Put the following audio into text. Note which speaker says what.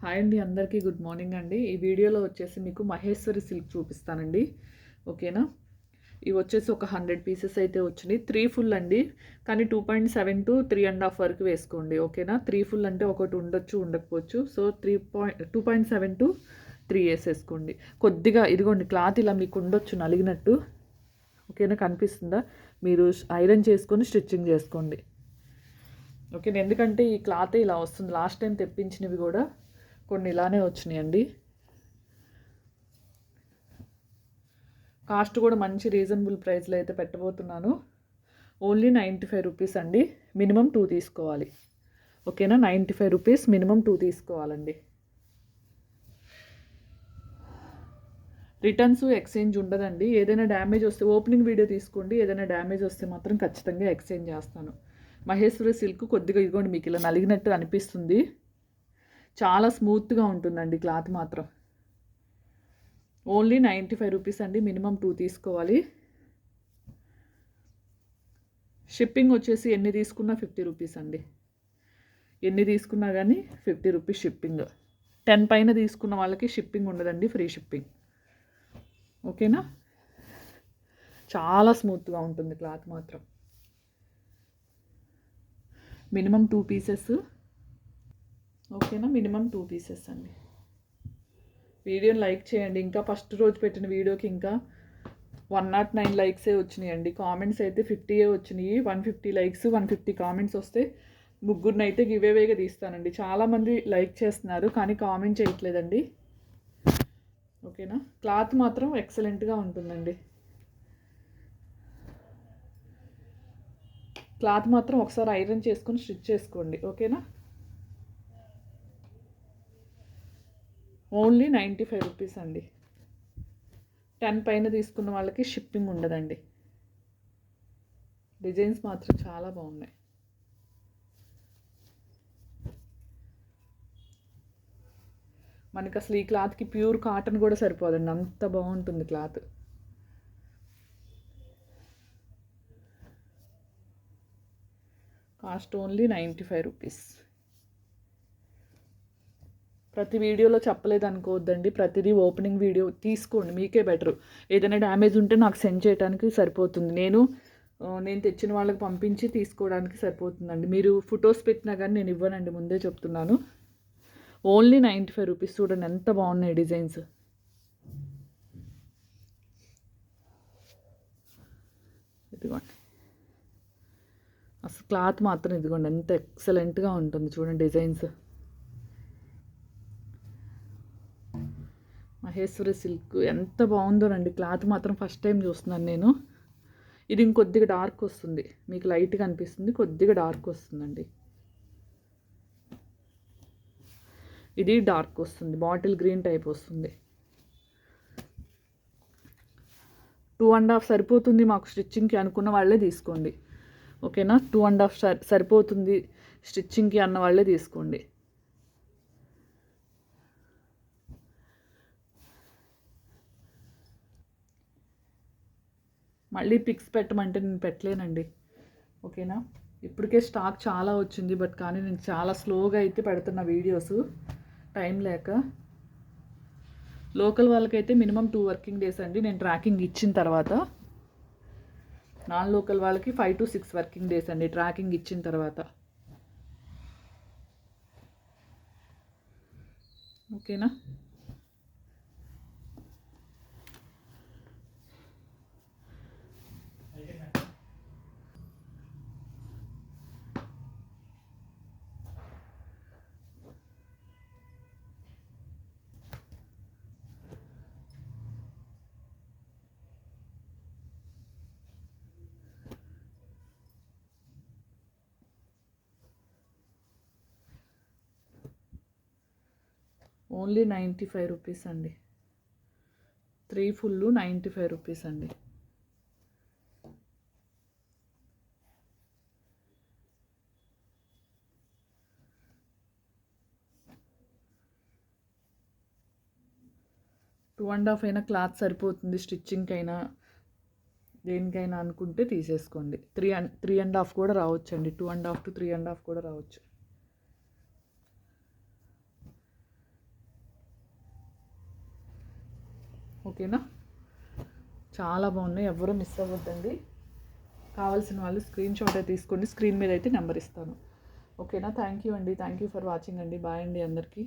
Speaker 1: Hi అండి, అందరికీ good morning అండి. ఈ వీడియోలో వచ్చేసి మీకు మహేశ్వరి సిల్క్ చూపిస్తానండి. ఓకేనా? ఇవి వచ్చేసి ఒక 100 పీసెస్ అయితే వచ్చినాయి. 3 ఫుల్ అండి, కానీ 2.7 to 3.5 వరకు వేసుకోండి. ఓకేనా? 3 ఫుల్ అంటే ఒకటి ఉండొచ్చు, ఉండకపోవచ్చు. సో 2.7 to 3 వేసేసుకోండి. కొద్దిగా ఇదిగోండి, క్లాత్ ఇలా మీకు ఉండొచ్చు నలిగినట్టు. ఓకేనా? కనిపిస్తుందా? మీరు ఐరన్ చేసుకొని స్టిచ్చింగ్ చేసుకోండి. ఓకే, ఎందుకంటే ఈ క్లాత్ ఇలా వస్తుంది. లాస్ట్ టైం తెప్పించినవి కూడా కొన్ని ఇలానే వచ్చినాయండి. కాస్ట్ కూడా మంచి రీజనబుల్ ప్రైస్లో అయితే పెట్టబోతున్నాను. ఓన్లీ 95 రూపీస్ అండి. మినిమం 2 తీసుకోవాలి. ఓకేనా? 95 రూపీస్, మినిమం 2 తీసుకోవాలండి. రిటర్న్స్ ఎక్స్చేంజ్ ఉండదండి. ఏదైనా డ్యామేజ్ వస్తే ఓపెనింగ్ వీడియో తీసుకోండి. ఏదైనా డ్యామేజ్ వస్తే మాత్రం ఖచ్చితంగా ఎక్స్చేంజ్ చేస్తాను. మహేశ్వరి సిల్క్ కొద్దిగా ఇదిగోండి, మీకు ఇలా నలిగినట్టు అనిపిస్తుంది. చాలా స్మూత్గా ఉంటుందండి క్లాత్ మాత్రం. ఓన్లీ 95 రూపీస్ అండి. మినిమం 2 తీసుకోవాలి. షిప్పింగ్ వచ్చేసి ఎన్ని తీసుకున్నా 50 రూపీస్ అండి. ఎన్ని తీసుకున్నా కానీ 50 రూపీస్ షిప్పింగ్. 10 పైన తీసుకున్న వాళ్ళకి షిప్పింగ్ ఉండదండి, ఫ్రీ షిప్పింగ్. ఓకేనా? చాలా స్మూత్గా ఉంటుంది క్లాత్ మాత్రం. Minimum 2 pieces. ఓకేనా? మినిమం 2 పీసెస్ అండి. వీడియోని లైక్ చేయండి. ఇంకా ఫస్ట్ రోజు పెట్టిన వీడియోకి ఇంకా 109 లైక్సే వచ్చినాయండి. కామెంట్స్ అయితే 50 వచ్చినాయి. 150 లైక్స్, 150 కామెంట్స్ వస్తే ముగ్గురిని అయితే గివేవేగా తీస్తానండి. చాలామంది లైక్ చేస్తున్నారు కానీ కామెంట్ చేయట్లేదండి. ఓకేనా? క్లాత్ మాత్రం ఎక్సలెంట్గా ఉంటుందండి. క్లాత్ మాత్రం ఒకసారి ఐరన్ చేసుకొని స్టిచ్ చేసుకోండి. ఓకేనా? ఓన్లీ 95 రూపీస్ అండి. 10 పైన తీసుకున్న వాళ్ళకి షిప్పింగ్ ఉండదండి. డిజైన్స్ మాత్రం చాలా బాగున్నాయి. మనకి అసలు ఈ క్లాత్కి ప్యూర్ కాటన్ కూడా సరిపోదండి, అంత బాగుంటుంది క్లాత్. Cost only 95 rupees. ప్రతి వీడియోలో చెప్పలేదు అనుకోవద్దండి. ప్రతిదీ ఓపెనింగ్ వీడియో తీసుకోండి, మీకే బెటరు. ఏదైనా డ్యామేజ్ ఉంటే నాకు సెండ్ చేయడానికి సరిపోతుంది. నేను తెచ్చిన వాళ్ళకి పంపించి తీసుకోవడానికి సరిపోతుందండి. మీరు ఫొటోస్ పెట్టినా కానీ నేను ఇవ్వనండి, ముందే చెప్తున్నాను. Only 95 rupees. చూడండి ఎంత బాగున్నాయి డిజైన్స్. ఇదిగోండి, అసలు క్లాత్ మాత్రం ఇదిగోండి ఎంత ఎక్సలెంట్గా ఉంటుంది. చూడండి డిజైన్స్. మహేశ్వరి సిల్క్ ఎంత బాగుందోనండి. క్లాత్ మాత్రం ఫస్ట్ టైం చూస్తున్నాను నేను. ఇది ఇంకొద్దిగా డార్క్ వస్తుంది, మీకు లైట్గా అనిపిస్తుంది, కొద్దిగా డార్క్ వస్తుందండి. ఇది డార్క్ వస్తుంది, బాటిల్ గ్రీన్ టైప్ వస్తుంది. 2.5 సరిపోతుంది మాకు స్టిచ్చింగ్కి అనుకున్న వాళ్ళే తీసుకోండి. ఓకేనా? 2.5 సరిపోతుంది స్టిచ్చింగ్కి అన్న వాళ్ళే తీసుకోండి. మళ్ళీ పిక్స్ పెట్టమంటే నేను పెట్టలేనండి. ఓకేనా? ఇప్పటికే స్టాక్ చాలా వచ్చింది, బట్ కానీ నేను చాలా స్లోగా అయితే పెడుతున్న వీడియోస్, టైం లేక. లోకల్ వాళ్ళకైతే మినిమం 2 వర్కింగ్ డేస్ అండి, నేను ట్రాకింగ్ ఇచ్చిన తర్వాత. నాన్ లోకల్ వాళ్ళకి 5 to 6 వర్కింగ్ డేస్ అండి, ట్రాకింగ్ ఇచ్చిన తర్వాత. ఓకేనా? ఓన్లీ 95 రూపీస్ అండి. 3 ఫుల్ 95 రూపీస్ అండి. టూ అండ్ హాఫ్ అయినా క్లాత్ సరిపోతుంది స్టిచ్చింగ్కి అయినా దేనికైనా అనుకుంటే తీసేసుకోండి. 3.5 కూడా రావచ్చు అండి. 2.5 to 3.5 కూడా రావచ్చు. ఓకేనా, చాలా బాగున్నాయి, ఎవరు మిస్ అవ్వద్దండి. కావాల్సిన వాళ్ళు స్క్రీన్ షాట్ అయితే తీసుకోండి, స్క్రీన్ మీద అయితే నెంబర్ ఇస్తాను. ఓకేనా, థ్యాంక్ యూ అండి, థ్యాంక్ యూ ఫర్ వాచింగ్ అండి. బాయ్ అండి అందరికీ.